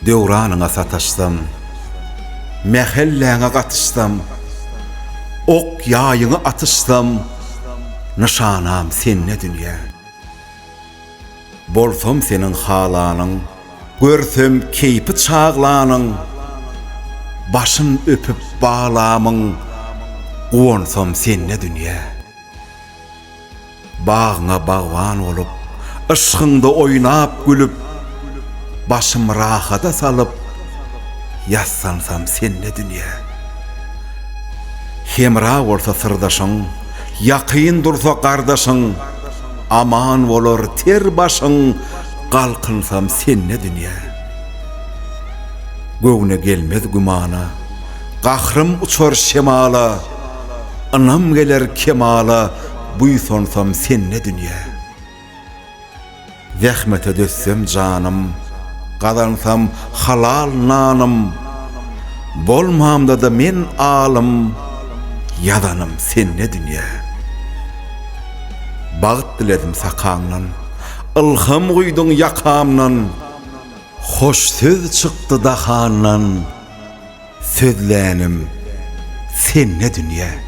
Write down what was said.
Döwranına sataşsam, mehelläňe gatışsam, ok ýaýyňy atışsam, nişanam senne dünýä. Bolsam senin halanyň, görsem keýpi çaglanyň, başyn öpüp bağlamyň, gowonsam senne dünýä. Bağına bagwan olup, ışgynda oýnap gülüp, başym rahata salıp, ýassansam senne dünýä. Hemra bolsa sırdaşyň, ýakyn dursa gardaşyň, aman bolar ter başyň, galkynsam senne dünýä. Göwne gelmez gumana, gahrym uçar şemala, anam geler kemala, buýsonsam senne dünýä. Zähmete dössem canım, gazansam halal nanım, bolmamda da men alym, yadanım senne dünýä. Bagyt diledim sakaňdan, ilham guýdyň ýakamdan, hoş söz çykdy dahandan, sözlänim senne dünýä.